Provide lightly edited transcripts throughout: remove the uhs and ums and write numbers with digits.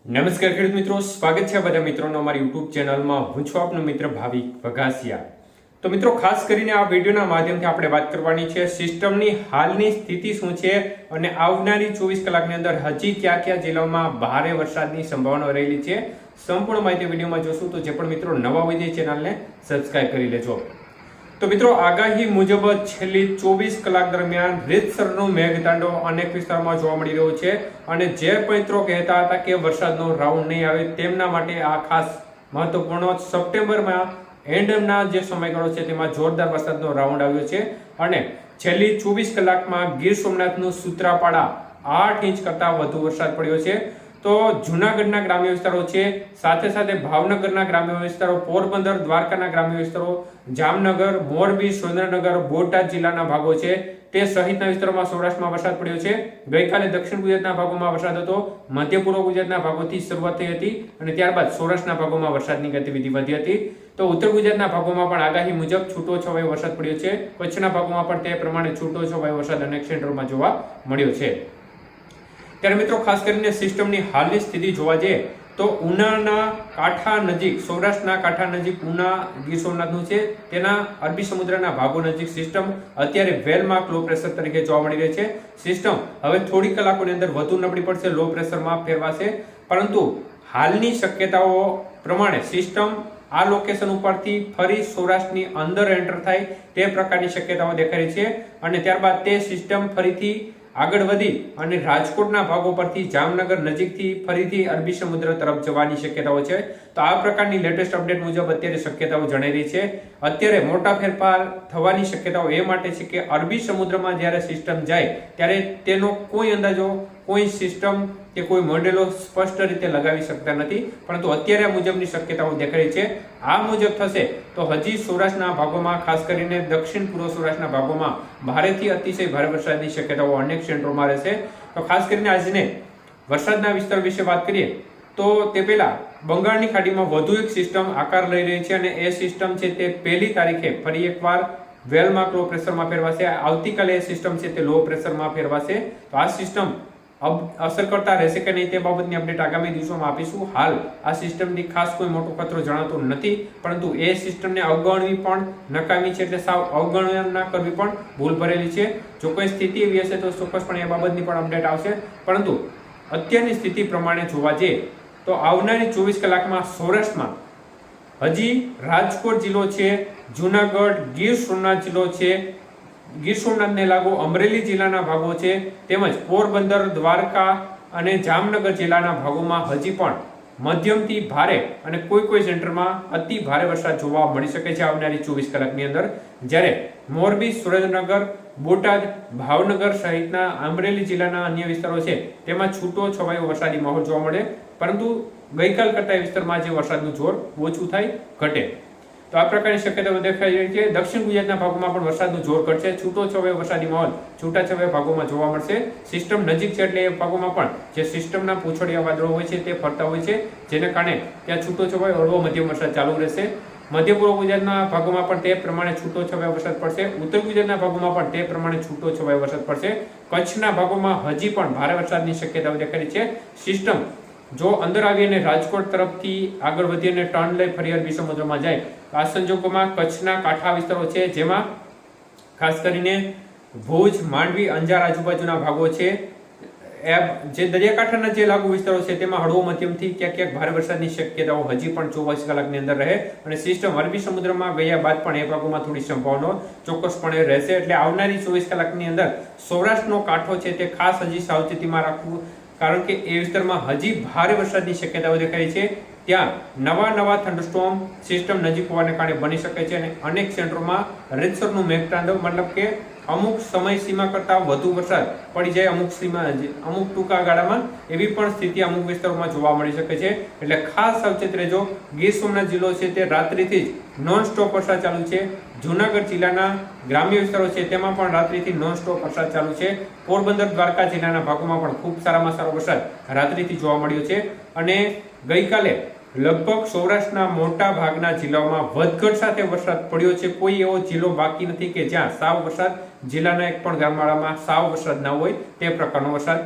નમસ્કાર ખેડૂત મિત્રો, સ્વાગત છે બધા મિત્રોનો અમારી યુટ્યુબ ચેનલમાં. હું છું આપનો મિત્ર ભાવિક વઘાસિયા. તો મિત્રો, ખાસ કરીને આ વિડીયોના માધ્યમથી આપણે વાત કરવાની છે સિસ્ટમની હાલની સ્થિતિ શું છે અને આવનારી 24 કલાકની અંદર હજી કયા કયા જિલ્લાઓમાં ભારે વરસાદની સંભાવના રહેલી છે. સંપૂર્ણ માહિતી વિડીયોમાં જોશું. તો જે પણ મિત્રો નવા હોય તે ચેનલને સબસ્ક્રાઇબ કરી લેજો. તો મિત્રો, આગાહી મુજબ છેલ્લી 24 કલાક દરમિયાન રીતસરનો મેઘતાંડવ અનેક વિસ્તારોમાં જોવા મળી રહ્યો છે અને જે મિત્રો કહેતા હતા કે વરસાદનો રાઉન્ડ નહીં આવે તેમના માટે આ ખાસ મહત્વપૂર્ણ સપ્ટેમ્બરમાં એન્ડના જે સમયગાળો છે તેમાં જોરદાર વરસાદનો રાઉન્ડ આવ્યો છે અને છેલ્લી 24 કલાકમાં ગીર સોમનાથનું સૂત્રાપાડા 8 ઇંચ કરતા વધુ વરસાદ પડ્યો છે. તો જૂનાગઢના ગ્રામ્ય વિસ્તારો છે, સાથે સાથે ભાવનગરના ગ્રામ્ય વિસ્તારો, પોરબંદર, દ્વારકાના ગ્રામ્ય વિસ્તારો, જામનગર, મોરબી, સુરેન્દ્રનગર, બોટાદ જિલ્લાના ભાગો છે તે સહિતના વિસ્તારોમાં સૌરાષ્ટ્રમાં વરસાદ પડ્યો છે. ગઈકાલે દક્ષિણ ગુજરાતના ભાગોમાં વરસાદ હતો, મધ્ય પૂર્વ ગુજરાતના ભાગોથી શરૂઆત થઈ હતી અને ત્યારબાદ સૌરાષ્ટ્રના ભાગોમાં વરસાદની ગતિવિધિ વધી હતી. તો ઉત્તર ગુજરાતના ભાગોમાં પણ આગાહી મુજબ છૂટો છવાયો વરસાદ પડ્યો છે. કચ્છના ભાગોમાં પણ તે પ્રમાણે છૂટો છવાયો વરસાદ અનેક સેન્ટરોમાં જોવા મળ્યો છે. ત્યારે મિત્રો, ખાસ કરીને સિસ્ટમની હાલની સ્થિતિ જોવા જઈએ તો ઉનાના કાંઠા નજીક, સૌરાષ્ટ્રના કાંઠા નજીક ઉના ગીર સોમનાથનું છે, તેના અરબી સમુદ્રના ભાગો નજીક સિસ્ટમ અત્યારે વેલમાર્ક લો પ્રેશર તરીકે જોવા મળી રહી છે. સિસ્ટમ હવે થોડી કલાકોની અંદર વધુ નબળી પડશે, લો પ્રેશરમાં ફેરવાશે, પરંતુ હાલની શક્યતાઓ પ્રમાણે સિસ્ટમ આ લોકેશન ઉપરથી ફરી સૌરાષ્ટ્રની અંદર એન્ટર થાય તે પ્રકારની શક્યતાઓ દેખાઈ છે અને ત્યારબાદ તે સિસ્ટમ ફરીથી આગળ વધી અને રાજકોટના ભાગો પરથી જામનગર નજીકથી ફરીથી અરબી સમુદ્ર તરફ જવાની શક્યતાઓ છે. તો આ પ્રકારની લેટેસ્ટ અપડેટ મુજબ અત્યારે શક્યતાઓ જણાઈ રહી છે. અત્યારે મોટા ફેરફાર થવાની શક્યતાઓ એ માટે છે કે અરબી સમુદ્રમાં જ્યારે સિસ્ટમ જાય ત્યારે તેનો કોઈ અંદાજો, કોઈ સિસ્ટમ કે કોઈ મોડેલો સ્પષ્ટ રીતે લગાવી શકતા નથી, પરંતુ અત્યારે આ મુજબની શક્યતાઓ દેખાઈ છે. આ મુજબ થશે તો હજી સૌરાષ્ટ્રના ભાગોમાં, ખાસ કરીને દક્ષિણ પૂર્વ સૌરાષ્ટ્રના ભાગોમાં ભારેથી અતિશય ભારે વરસાદની શક્યતાઓ અનેક સેન્ટરોમાં રહેશે. તો ખાસ કરીને આજને વરસાદના વિસ્તાર વિશે વાત કરીએ તો તે પહેલા બંગાળની ખાડીમાં વધુ એક સિસ્ટમ આકાર લઈ રહી છે અને એ સિસ્ટમ છે તે 1 તારીખે ફરી એકવાર વેલમાર્ક લો પ્રેશરમાં ફેરવાશે. આવતીકાલે એ સિસ્ટમ છે તે લો પ્રેશરમાં ફેરવાશે. તો આ સિસ્ટમ અસર કરતા રહેશે કે નહીં તે બાબતની અપડેટ આગામી દિવસોમાં આપીશું. હાલ આ સિસ્ટમની ખાસ કોઈ મોટો ખતરો જણાતો નથી, પરંતુ એ સિસ્ટમને અવગણવી પણ નકામી છે, એટલે સાવ અવગણના કરવી પણ ભૂલ ભરેલી છે. જો કોઈ સ્થિતિ એવી હશે તો ચોક્કસપણે એ બાબતની પણ અપડેટ આવશે, પરંતુ અત્યારની સ્થિતિ પ્રમાણે જોવા જઈએ તો આવનારી 24 કલાકમાં સૌરાષ્ટ્રમાં હજી રાજકોટ જિલ્લો છે, જૂનાગઢ, ગીર સોમનાથ જિલ્લો છે, ગીર સોમનાથને લાગુ અમરેલી જિલ્લાના ભાગો છે, તેમજ પોરબંદર, દ્વારકા અને જામનગર જિલ્લાના ભાગોમાં હજી પણ મધ્યમથી ભારે અને કોઈ સેન્ટરમાં અતિ ભારે વરસાદ જોવા મળી શકે છે આવનારી 24 કલાકની અંદર. જ્યારે મોરબી, સુરેન્દ્રનગર, બોટાદ, ભાવનગર સહિતના અમરેલી જિલ્લાના અન્ય વિસ્તારો છે તેમાં છૂટો છવાયો વરસાદી માહોલ જોવા મળે, પરંતુ ગઈકાલ કરતા વિસ્તારમાં જે વરસાદનું જોર ઓછું થાય, ઘટે. તો આ પ્રકારની શક્યતાઓ દેખાઈ રહી છે. દક્ષિણ ગુજરાતના ભાગોમાં પણ વરસાદનું જોર ઘટશે, છૂટો છવાયો વરસાદી માહોલ છૂટાછવાયા ભાગોમાં જોવા મળશે. સિસ્ટમ નજીક છે એટલે એ ભાગોમાં પણ જે સિસ્ટમના પૂંછડિયા વાદળો હોય છે તે ફરતા હોય છે, જેને કારણે ત્યાં છૂટો છવાયો હળવો મધ્યમ વરસાદ ચાલુ રહેશે. મધ્ય પૂર્વ ગુજરાતના ભાગોમાં પણ તે પ્રમાણે છૂટો છવાયો વરસાદ પડશે. ઉત્તર ગુજરાતના ભાગોમાં પણ તે પ્રમાણે છૂટો છવાયો વરસાદ પડશે. કચ્છના ભાગોમાં હજી પણ ભારે વરસાદની શક્યતાઓ દેખાઈ છે. સિસ્ટમ જો અંદર આવી અને રાજકોટ તરફથી આગળ વધી અને ટર્ન લઈ ફરી અરબી સમુદ્રમાં જાય, આ સંજોગોમાં કચ્છના કાંઠા વિસ્તારો છે, જેમાં ખાસ કરીને ભુજ, માંડવી, અંજાર આજુબાજુના ભાગો છે, જે દરિયાકાંઠાના જે લાગુ વિસ્તારો છે તેમાં હળવો મધ્યમથી ક્યાંક ભારે વરસાદની શક્યતાઓ હજી પણ 24 કલાકની અંદર રહે અને સિસ્ટમ અરબી સમુદ્રમાં ગયા બાદ પણ એ ભાગોમાં થોડી સંભાવનાઓ ચોક્કસપણે રહેશે. એટલે આવનારી 24 કલાકની અંદર સૌરાષ્ટ્રનો કાંઠો છે તે ખાસ હજી સાવચેતીમાં રાખવું, કારણ કે એ વિસ્તારમાં હજી ભારે વરસાદની શક્યતાઓ દેખાઈ છે. ત્યાં નવા થંડરસ્ટોર્મ સિસ્ટમ નજીક હોવાને કારણે બની શકે છે અને અનેક સેન્ટરોમાં રીતસરનું મેઘતાંડવ, મતલબ કે અમુક સમય સીમા કરતા વધુ વરસાદ પડી જાય અમુક ટૂંકા ગાળામાં, એવી પણ સ્થિતિ અમુક વિસ્તારોમાં જોવા મળી શકે છે. એટલે ખાસ સાવચેત રહેજો. ગીર સોમનાથ જિલ્લો છે તે રાત્રિથી જ નોન સ્ટોપ વરસાદ ચાલુ છે. જૂનાગઢ જિલ્લાના ગ્રામ્ય વિસ્તારો છે તેમાં પણ રાત્રિથી નોન સ્ટોપ વરસાદ ચાલુ છે. પોરબંદર, દ્વારકા જિલ્લાના ભાગોમાં પણ ખૂબ સારામાં સારો વરસાદ રાત્રિથી જોવા મળ્યો છે અને ગઈકાલે લગભગ સૌરાષ્ટ્રના મોટા ભાગના જિલ્લાઓમાં વધઘટ સાથે વરસાદ પડ્યો છે. કોઈ એવો જિલ્લો બાકી નથી કે જ્યાં સાવ વરસાદ, જિલ્લાના એક પણ ગામવાડામાં સાવ વરસાદ ના હોય તે પ્રકારનો વરસાદ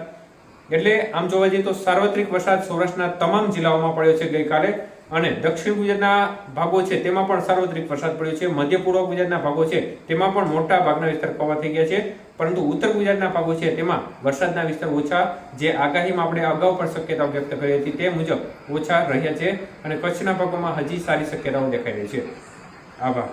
એટલે આમ જોવા જઈએ તો સાર્વત્રિક વરસાદ સૌરાષ્ટ્રના તમામ જિલ્લાઓમાં પડ્યો છે ગઈકાલે અને દક્ષિણ ગુજરાતના ભાગો છે તેમાં પણ સાર્વત્રિક વરસાદ પડ્યો છે. મધ્ય પૂર્વ ગુજરાતના ભાગો છે તેમાં પણ મોટા ભાગના વિસ્તાર કવર થઈ ગયા છે, પરંતુ ઉત્તર ગુજરાતના ભાગો છે તેમાં વરસાદના વિસ્તાર ઓછા, જે આગાહીમાં આપણે અગાઉ પણ શક્યતાઓ વ્યક્ત કરી હતી તે મુજબ ઓછા રહ્યા છે અને કચ્છના ભાગોમાં હજી સારી શક્યતાઓ દેખાઈ રહી છે. આભાર.